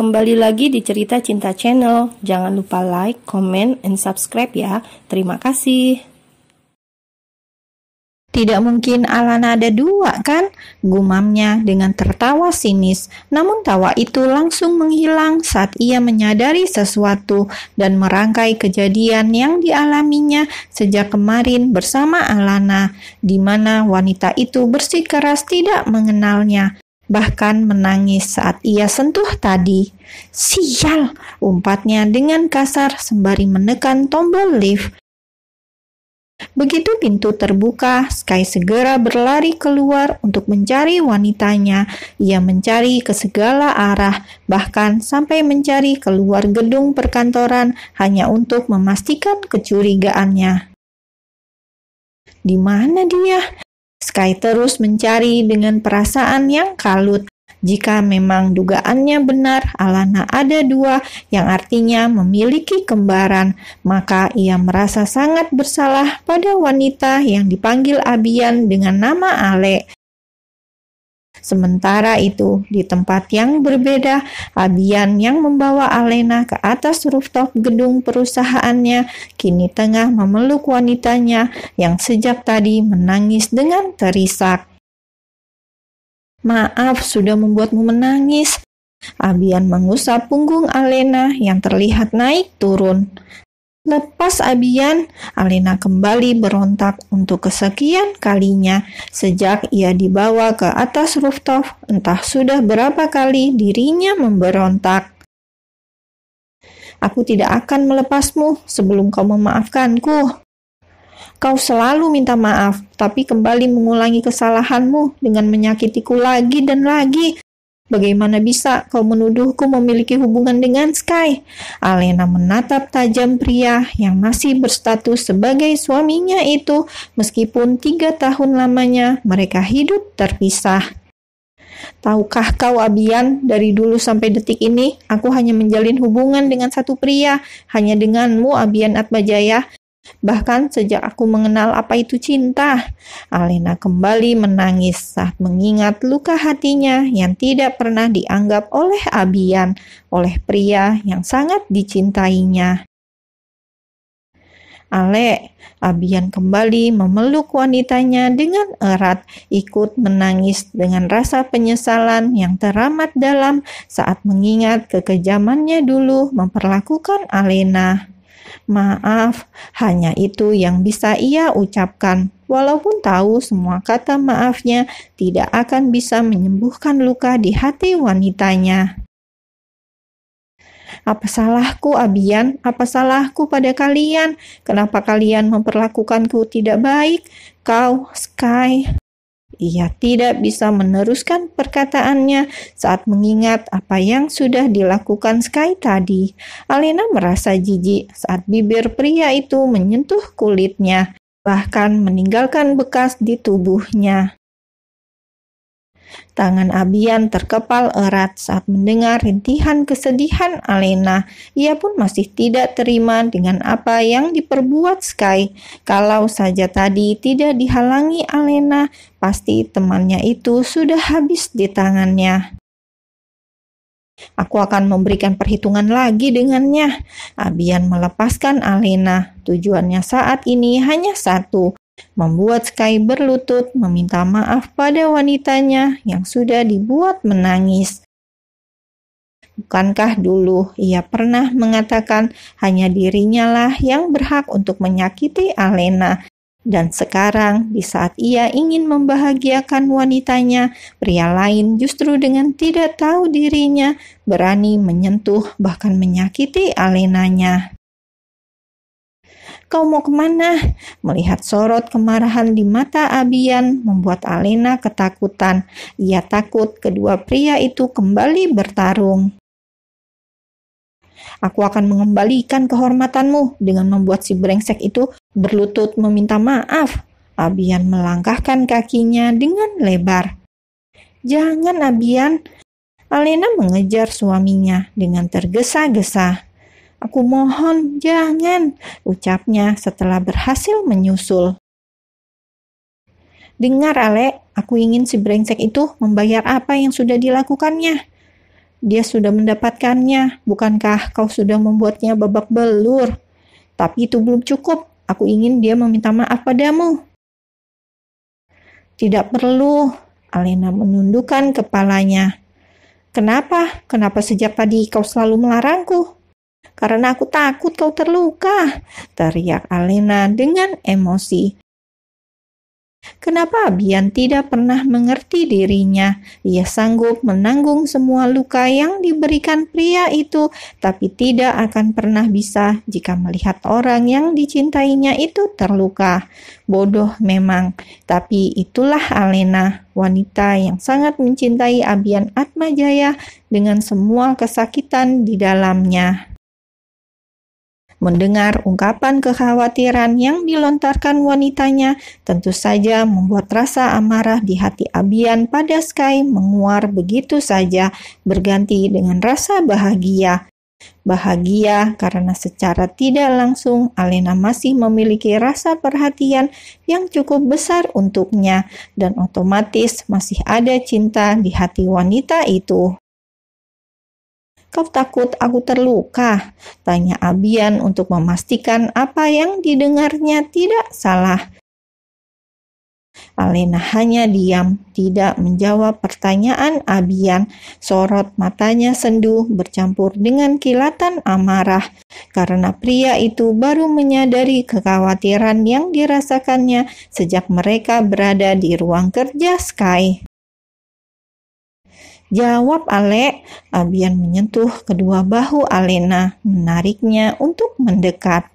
Kembali lagi di Cerita Cinta Channel. Jangan lupa like, comment, and subscribe ya. Terima kasih. Tidak mungkin Alana ada dua, kan? Gumamnya dengan tertawa sinis. Namun tawa itu langsung menghilang saat ia menyadari sesuatu dan merangkai kejadian yang dialaminya sejak kemarin bersama Alana, di mana wanita itu bersikeras tidak mengenalnya. Bahkan menangis saat ia sentuh tadi. Sial, umpatnya dengan kasar sembari menekan tombol lift. Begitu pintu terbuka, Sky segera berlari keluar untuk mencari wanitanya. Ia mencari ke segala arah, bahkan sampai mencari keluar gedung perkantoran hanya untuk memastikan kecurigaannya. Di mana dia? Sky terus mencari dengan perasaan yang kalut. Jika memang dugaannya benar, Alana ada dua, yang artinya memiliki kembaran, maka ia merasa sangat bersalah pada wanita yang dipanggil Abian dengan nama Ale. Sementara itu, di tempat yang berbeda, Abian yang membawa Alena ke atas rooftop gedung perusahaannya kini tengah memeluk wanitanya yang sejak tadi menangis dengan terisak. Maaf sudah membuatmu menangis. Abian mengusap punggung Alena yang terlihat naik turun. Lepas Abian, Alena kembali berontak untuk kesekian kalinya sejak ia dibawa ke atas rooftop. Entah sudah berapa kali dirinya memberontak. Aku tidak akan melepasmu sebelum kau memaafkanku. Kau selalu minta maaf, tapi kembali mengulangi kesalahanmu dengan menyakitiku lagi dan lagi. Bagaimana bisa kau menuduhku memiliki hubungan dengan Sky? Alena menatap tajam pria yang masih berstatus sebagai suaminya itu, meskipun 3 tahun lamanya mereka hidup terpisah. Tahukah kau, Abian, dari dulu sampai detik ini, aku hanya menjalin hubungan dengan satu pria, hanya denganmu, Abian Atmajaya. Bahkan sejak aku mengenal apa itu cinta. Alena kembali menangis saat mengingat luka hatinya yang tidak pernah dianggap oleh Abian, oleh pria yang sangat dicintainya. Ale, Abian kembali memeluk wanitanya dengan erat, ikut menangis dengan rasa penyesalan yang teramat dalam saat mengingat kekejamannya dulu memperlakukan Alena. Maaf, hanya itu yang bisa ia ucapkan, walaupun tahu semua kata maafnya tidak akan bisa menyembuhkan luka di hati wanitanya. Apa salahku, Abian? Apa salahku pada kalian? Kenapa kalian memperlakukanku tidak baik? Kau, Sky. Ia tidak bisa meneruskan perkataannya saat mengingat apa yang sudah dilakukan Sky tadi. Alena merasa jijik saat bibir pria itu menyentuh kulitnya, bahkan meninggalkan bekas di tubuhnya. Tangan Abian terkepal erat saat mendengar rintihan kesedihan Alena. Ia pun masih tidak terima dengan apa yang diperbuat Sky. Kalau saja tadi tidak dihalangi Alena, pasti temannya itu sudah habis di tangannya. Aku akan memberikan perhitungan lagi dengannya. Abian melepaskan Alena. Tujuannya saat ini hanya satu, membuat Sky berlutut meminta maaf pada wanitanya yang sudah dibuat menangis. Bukankah dulu ia pernah mengatakan hanya dirinya lah yang berhak untuk menyakiti Alena? Dan sekarang di saat ia ingin membahagiakan wanitanya, pria lain justru dengan tidak tahu dirinya berani menyentuh bahkan menyakiti Alenanya. Kau mau kemana? Melihat sorot kemarahan di mata Abian membuat Alena ketakutan. Ia takut kedua pria itu kembali bertarung. Aku akan mengembalikan kehormatanmu dengan membuat si brengsek itu berlutut meminta maaf. Abian melangkahkan kakinya dengan lebar. Jangan, Abian. Alena mengejar suaminya dengan tergesa-gesa. Aku mohon, jangan, ucapnya setelah berhasil menyusul. Dengar, Ale, aku ingin si brengsek itu membayar apa yang sudah dilakukannya. dia sudah mendapatkannya. Bukankah kau sudah membuatnya babak belur? Tapi itu belum cukup. Aku ingin dia meminta maaf padamu. Tidak perlu. Alena menundukkan kepalanya. Kenapa? Kenapa sejak tadi kau selalu melarangku? Karena aku takut kau terluka, teriak Alena dengan emosi. Kenapa Abian tidak pernah mengerti dirinya? Ia sanggup menanggung semua luka yang diberikan pria itu, tapi tidak akan pernah bisa jika melihat orang yang dicintainya itu terluka. Bodoh memang, tapi itulah Alena, wanita yang sangat mencintai Abian Atmajaya dengan semua kesakitan di dalamnya. Mendengar ungkapan kekhawatiran yang dilontarkan wanitanya, tentu saja membuat rasa amarah di hati Abian pada Sky menguar begitu saja, berganti dengan rasa bahagia. Bahagia karena secara tidak langsung Alena masih memiliki rasa perhatian yang cukup besar untuknya, dan otomatis masih ada cinta di hati wanita itu. Kau takut aku terluka? Tanya Abian untuk memastikan apa yang didengarnya tidak salah. Alena hanya diam, tidak menjawab pertanyaan Abian. Sorot matanya sendu bercampur dengan kilatan amarah, karena pria itu baru menyadari kekhawatiran yang dirasakannya sejak mereka berada di ruang kerja Sky. Jawab, Ale. Abian menyentuh kedua bahu Alena, menariknya untuk mendekat.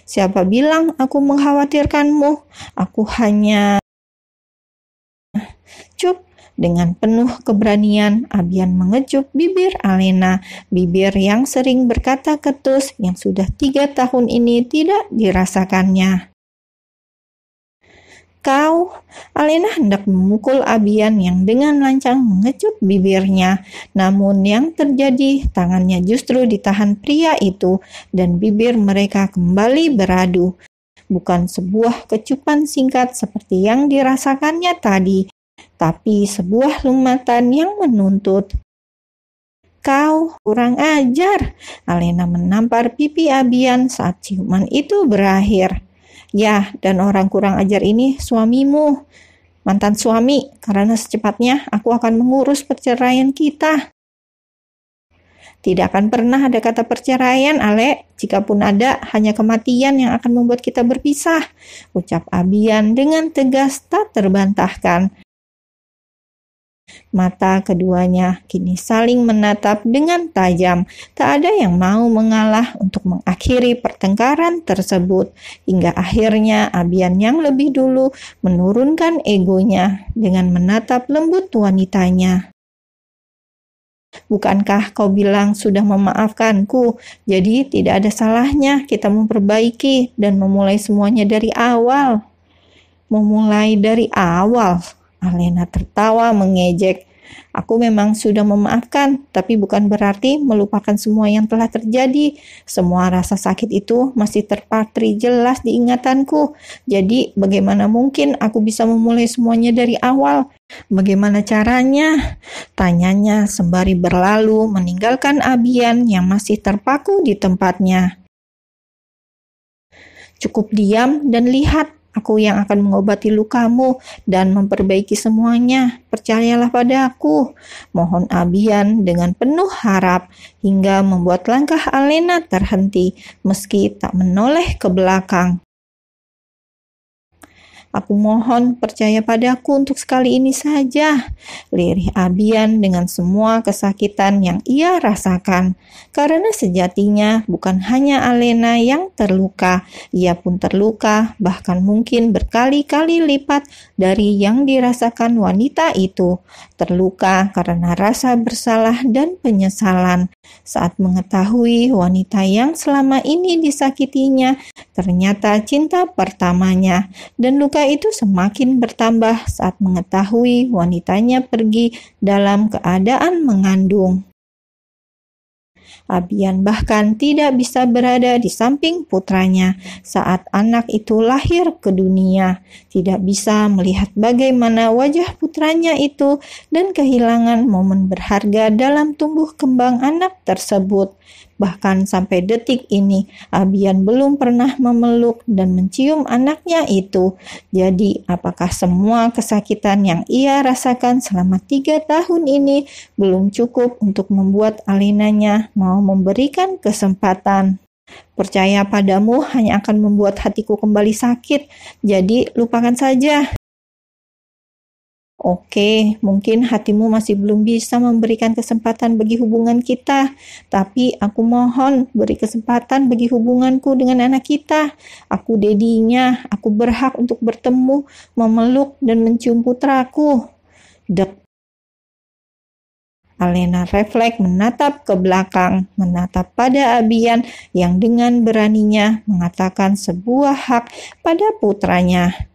Siapa bilang aku mengkhawatirkanmu? Aku hanya... Cup. Dengan penuh keberanian, Abian mengecup bibir Alena, bibir yang sering berkata ketus yang sudah 3 tahun ini tidak dirasakannya. Kau, Alena hendak memukul Abian yang dengan lancang mengecup bibirnya. Namun yang terjadi, tangannya justru ditahan pria itu dan bibir mereka kembali beradu. Bukan sebuah kecupan singkat seperti yang dirasakannya tadi, tapi sebuah lumatan yang menuntut. Kau kurang ajar, Alena menampar pipi Abian saat ciuman itu berakhir. Ya, dan orang kurang ajar ini suamimu, mantan suami, karena secepatnya aku akan mengurus perceraian kita. Tidak akan pernah ada kata perceraian, Ale. Jikapun ada, hanya kematian yang akan membuat kita berpisah, ucap Abian dengan tegas tak terbantahkan. Mata keduanya kini saling menatap dengan tajam. Tak ada yang mau mengalah untuk mengakhiri pertengkaran tersebut. Hingga akhirnya Abian yang lebih dulu menurunkan egonya dengan menatap lembut wanitanya. Bukankah kau bilang sudah memaafkanku? Jadi tidak ada salahnya kita memperbaiki dan memulai semuanya dari awal. Memulai dari awal? Alena tertawa mengejek. Aku memang sudah memaafkan, tapi bukan berarti melupakan semua yang telah terjadi. Semua rasa sakit itu masih terpatri jelas di ingatanku. Jadi bagaimana mungkin aku bisa memulai semuanya dari awal? Bagaimana caranya? Tanyanya sembari berlalu meninggalkan Abian yang masih terpaku di tempatnya. Cukup diam dan lihat. Aku yang akan mengobati lukamu dan memperbaiki semuanya. Percayalah padaku. Mohon Abian dengan penuh harap hingga membuat langkah Alena terhenti meski tak menoleh ke belakang. Aku mohon percaya padaku untuk sekali ini saja, lirih Abian dengan semua kesakitan yang ia rasakan. Karena sejatinya bukan hanya Alena yang terluka, ia pun terluka bahkan mungkin berkali-kali lipat dari yang dirasakan wanita itu. Terluka karena rasa bersalah dan penyesalan saat mengetahui wanita yang selama ini disakitinya ternyata cinta pertamanya, dan luka itu semakin bertambah saat mengetahui wanitanya pergi dalam keadaan mengandung. Abian bahkan tidak bisa berada di samping putranya saat anak itu lahir ke dunia, tidak bisa melihat bagaimana wajah putranya itu dan kehilangan momen berharga dalam tumbuh kembang anak tersebut. Bahkan sampai detik ini, Abian belum pernah memeluk dan mencium anaknya itu. Jadi, apakah semua kesakitan yang ia rasakan selama 3 tahun ini belum cukup untuk membuat Alenanya mau memberikan kesempatan? Percaya padamu hanya akan membuat hatiku kembali sakit, jadi lupakan saja. Oke, mungkin hatimu masih belum bisa memberikan kesempatan bagi hubungan kita, tapi aku mohon beri kesempatan bagi hubunganku dengan anak kita. Aku dedinya, aku berhak untuk bertemu, memeluk, dan mencium putraku. Dek. Alena refleks menatap ke belakang, menatap pada Abian yang dengan beraninya mengatakan sebuah hak pada putranya.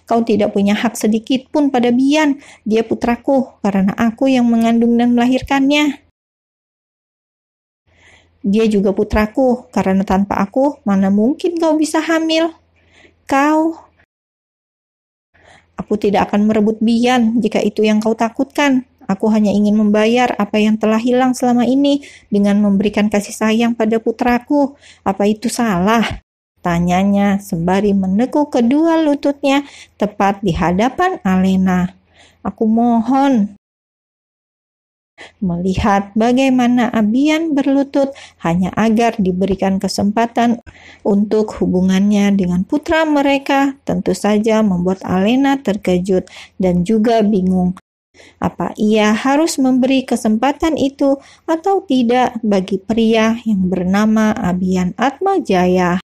Kau tidak punya hak sedikit pun pada Bian. Dia putraku karena aku yang mengandung dan melahirkannya. Dia juga putraku karena tanpa aku mana mungkin kau bisa hamil. Aku tidak akan merebut Bian jika itu yang kau takutkan. Aku hanya ingin membayar apa yang telah hilang selama ini dengan memberikan kasih sayang pada putraku. Apa itu salah? Tanyanya sembari menekuk kedua lututnya tepat di hadapan Alena. Aku mohon. Melihat bagaimana Abian berlutut hanya agar diberikan kesempatan untuk hubungannya dengan putra mereka tentu saja membuat Alena terkejut dan juga bingung. Apa ia harus memberi kesempatan itu atau tidak bagi pria yang bernama Abian Atmajaya?